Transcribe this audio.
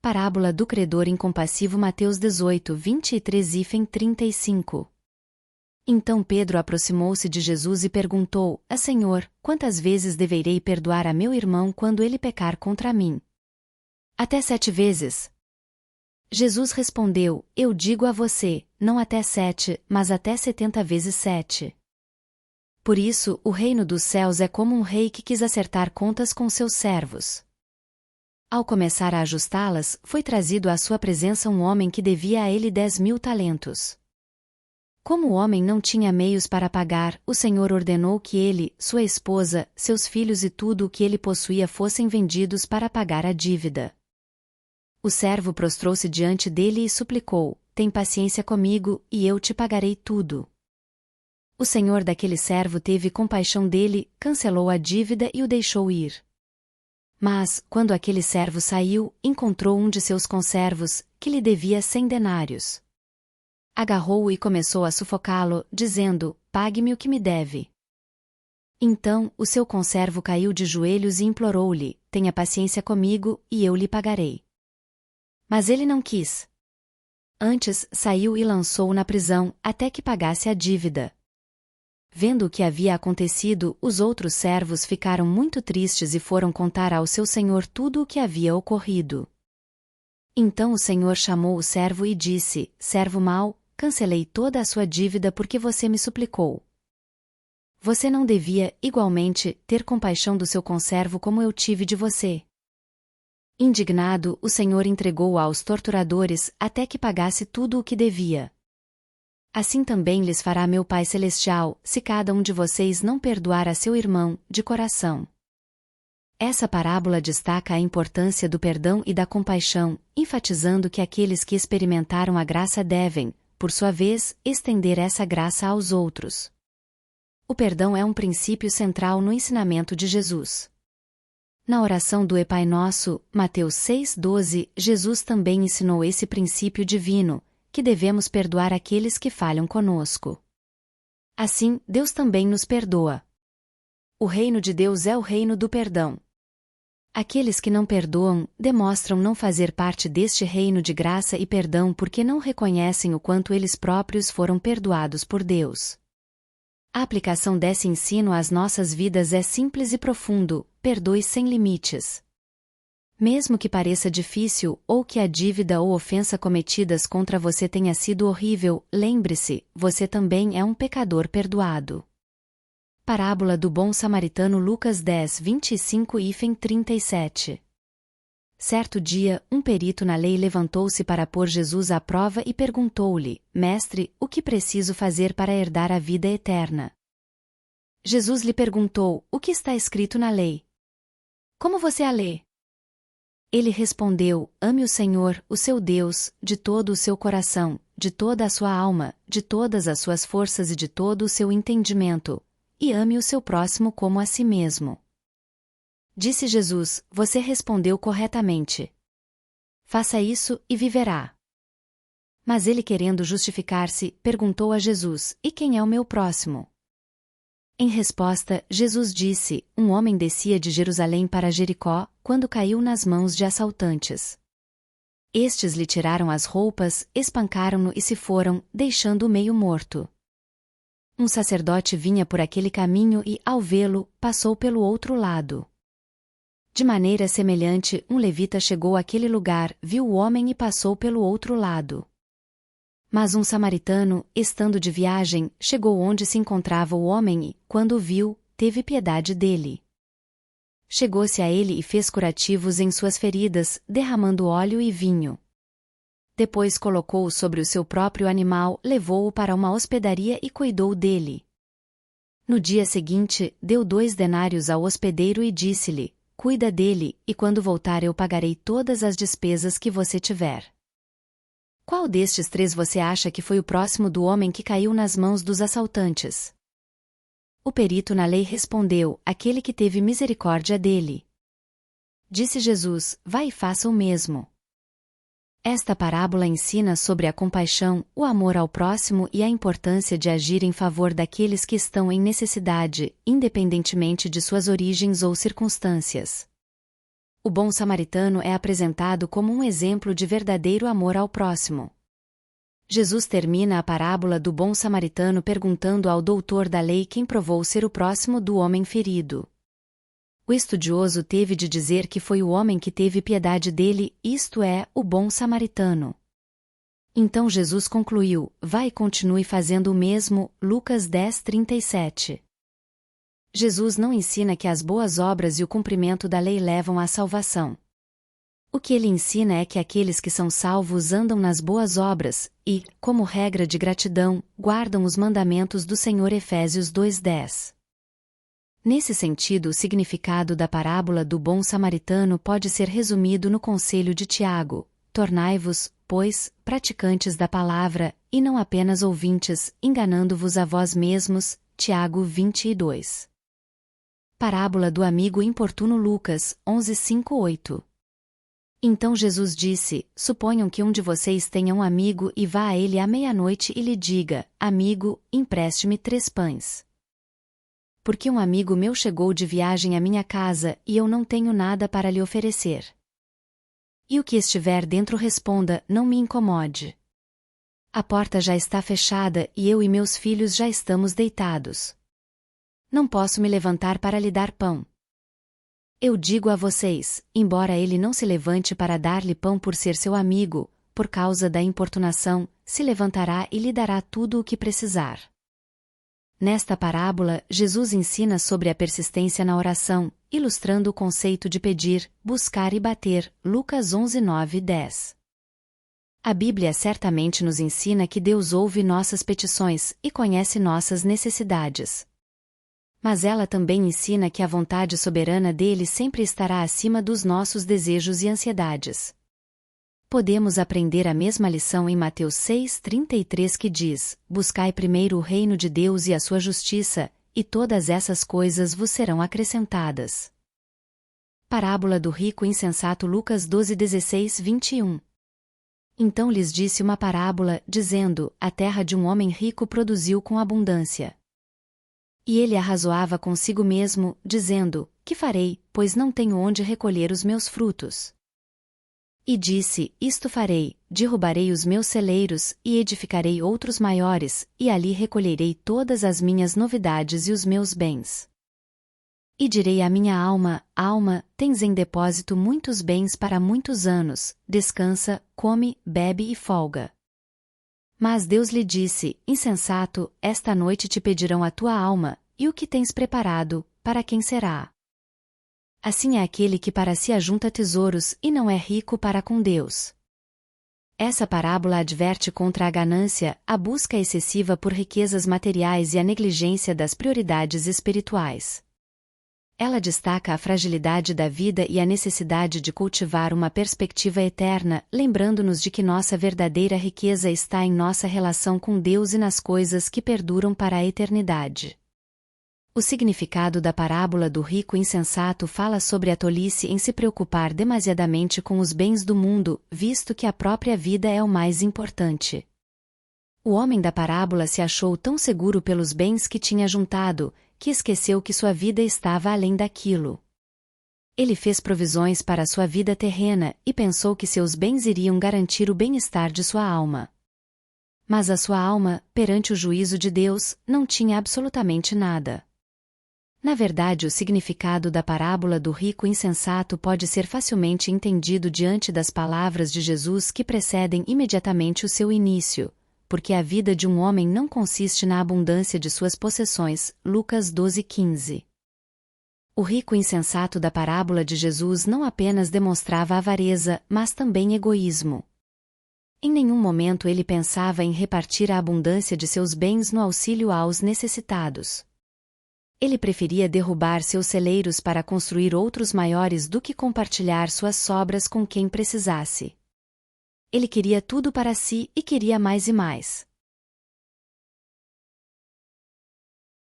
Parábola do credor incompassivo. Mateus 18, 23-35. Então Pedro aproximou-se de Jesus e perguntou: Senhor, quantas vezes deverei perdoar a meu irmão quando ele pecar contra mim? Até 7 vezes? Jesus respondeu: Eu digo a você, não até 7, mas até 70 vezes 7. Por isso, o reino dos céus é como um rei que quis acertar contas com seus servos. Ao começar a ajustá-las, foi trazido à sua presença um homem que devia a ele 10.000 talentos. Como o homem não tinha meios para pagar, o Senhor ordenou que ele, sua esposa, seus filhos e tudo o que ele possuía fossem vendidos para pagar a dívida. O servo prostrou-se diante dele e suplicou: Tem paciência comigo, e eu te pagarei tudo. O senhor daquele servo teve compaixão dele, cancelou a dívida e o deixou ir. Mas, quando aquele servo saiu, encontrou um de seus conservos, que lhe devia 100 denários. Agarrou-o e começou a sufocá-lo, dizendo: Pague-me o que me deve. Então, o seu conservo caiu de joelhos e implorou-lhe: Tenha paciência comigo, e eu lhe pagarei. Mas ele não quis. Antes, saiu e lançou-o na prisão, até que pagasse a dívida. Vendo o que havia acontecido, os outros servos ficaram muito tristes e foram contar ao seu senhor tudo o que havia ocorrido. Então o senhor chamou o servo e disse: Servo mau, cancelei toda a sua dívida porque você me suplicou. Você não devia, igualmente, ter compaixão do seu conservo como eu tive de você? Indignado, o senhor entregou-o aos torturadores até que pagasse tudo o que devia. Assim também lhes fará meu Pai Celestial, se cada um de vocês não perdoar a seu irmão, de coração. Essa parábola destaca a importância do perdão e da compaixão, enfatizando que aqueles que experimentaram a graça devem, por sua vez, estender essa graça aos outros. O perdão é um princípio central no ensinamento de Jesus. Na oração do Pai Nosso, Mateus 6,12, Jesus também ensinou esse princípio divino, que devemos perdoar aqueles que falham conosco. Assim, Deus também nos perdoa. O reino de Deus é o reino do perdão. Aqueles que não perdoam, demonstram não fazer parte deste reino de graça e perdão porque não reconhecem o quanto eles próprios foram perdoados por Deus. A aplicação desse ensino às nossas vidas é simples e profundo: perdoe sem limites. Mesmo que pareça difícil, ou que a dívida ou ofensa cometidas contra você tenha sido horrível, lembre-se, você também é um pecador perdoado. Parábola do Bom Samaritano. Lucas 10, 25-37. Certo dia, um perito na lei levantou-se para pôr Jesus à prova e perguntou-lhe: Mestre, o que preciso fazer para herdar a vida eterna? Jesus lhe perguntou: O que está escrito na lei? Como você a lê? Ele respondeu: Ame o Senhor, o seu Deus, de todo o seu coração, de toda a sua alma, de todas as suas forças e de todo o seu entendimento, e ame o seu próximo como a si mesmo. Disse Jesus: Você respondeu corretamente. Faça isso e viverá. Mas ele, querendo justificar-se, perguntou a Jesus: E quem é o meu próximo? Em resposta, Jesus disse: Um homem descia de Jerusalém para Jericó, quando caiu nas mãos de assaltantes. Estes lhe tiraram as roupas, espancaram-no e se foram, deixando-o meio morto. Um sacerdote vinha por aquele caminho e, ao vê-lo, passou pelo outro lado. De maneira semelhante, um levita chegou àquele lugar, viu o homem e passou pelo outro lado. Mas um samaritano, estando de viagem, chegou onde se encontrava o homem e, quando o viu, teve piedade dele. Chegou-se a ele e fez curativos em suas feridas, derramando óleo e vinho. Depois colocou-o sobre o seu próprio animal, levou-o para uma hospedaria e cuidou dele. No dia seguinte, deu 2 denários ao hospedeiro e disse-lhe: Cuida dele, e quando voltar eu pagarei todas as despesas que você tiver. Qual destes 3 você acha que foi o próximo do homem que caiu nas mãos dos assaltantes? O perito na lei respondeu: Aquele que teve misericórdia dele. Disse Jesus: Vai e faça o mesmo. Esta parábola ensina sobre a compaixão, o amor ao próximo e a importância de agir em favor daqueles que estão em necessidade, independentemente de suas origens ou circunstâncias. o bom samaritano é apresentado como um exemplo de verdadeiro amor ao próximo. Jesus termina a parábola do bom samaritano perguntando ao doutor da lei quem provou ser o próximo do homem ferido. O estudioso teve de dizer que foi o homem que teve piedade dele, isto é, o bom samaritano. Então Jesus concluiu: vai e continue fazendo o mesmo, Lucas 10:37. Jesus não ensina que as boas obras e o cumprimento da lei levam à salvação. O que ele ensina é que aqueles que são salvos andam nas boas obras, e, como regra de gratidão, guardam os mandamentos do Senhor. Efésios 2:10. Nesse sentido, o significado da parábola do bom samaritano pode ser resumido no conselho de Tiago: tornai-vos, pois, praticantes da palavra, e não apenas ouvintes, enganando-vos a vós mesmos. Tiago 20:2. Parábola do amigo importuno. Lucas 11:5-8. Então Jesus disse: suponham que um de vocês tenha um amigo e vá a ele à meia-noite e lhe diga: amigo, empreste-me 3 pães. Porque um amigo meu chegou de viagem à minha casa e eu não tenho nada para lhe oferecer. E o que estiver dentro responda: não me incomode. A porta já está fechada e eu e meus filhos já estamos deitados. Não posso me levantar para lhe dar pão. Eu digo a vocês, embora ele não se levante para dar-lhe pão por ser seu amigo, por causa da importunação, se levantará e lhe dará tudo o que precisar. Nesta parábola, Jesus ensina sobre a persistência na oração, ilustrando o conceito de pedir, buscar e bater, Lucas 11:9-10. A Bíblia certamente nos ensina que Deus ouve nossas petições e conhece nossas necessidades. Mas ela também ensina que a vontade soberana dele sempre estará acima dos nossos desejos e ansiedades. Podemos aprender a mesma lição em Mateus 6:33 que diz: buscai primeiro o reino de Deus e a sua justiça, e todas essas coisas vos serão acrescentadas. Parábola do rico insensato. Lucas 12:16-21. Então lhes disse uma parábola, dizendo: a terra de um homem rico produziu com abundância. E ele arrazoava consigo mesmo, dizendo: que farei, pois não tenho onde recolher os meus frutos? E disse: isto farei, derrubarei os meus celeiros, e edificarei outros maiores, e ali recolherei todas as minhas novidades e os meus bens. E direi à minha alma: alma, tens em depósito muitos bens para muitos anos, descansa, come, bebe e folga. Mas Deus lhe disse: insensato, esta noite te pedirão a tua alma, e o que tens preparado, para quem será? Assim é aquele que para si ajunta tesouros e não é rico para com Deus. Essa parábola adverte contra a ganância, a busca excessiva por riquezas materiais e a negligência das prioridades espirituais. Ela destaca a fragilidade da vida e a necessidade de cultivar uma perspectiva eterna, lembrando-nos de que nossa verdadeira riqueza está em nossa relação com Deus e nas coisas que perduram para a eternidade. O significado da parábola do rico insensato fala sobre a tolice em se preocupar demasiadamente com os bens do mundo, visto que a própria vida é o mais importante. O homem da parábola se achou tão seguro pelos bens que tinha juntado, que esqueceu que sua vida estava além daquilo. Ele fez provisões para sua vida terrena e pensou que seus bens iriam garantir o bem-estar de sua alma. Mas a sua alma, perante o juízo de Deus, não tinha absolutamente nada. Na verdade, o significado da parábola do rico insensato pode ser facilmente entendido diante das palavras de Jesus que precedem imediatamente o seu início, porque a vida de um homem não consiste na abundância de suas possessões. Lucas 12:15. O rico insensato da parábola de Jesus não apenas demonstrava avareza, mas também egoísmo. Em nenhum momento ele pensava em repartir a abundância de seus bens no auxílio aos necessitados. Ele preferia derrubar seus celeiros para construir outros maiores do que compartilhar suas sobras com quem precisasse. Ele queria tudo para si e queria mais e mais.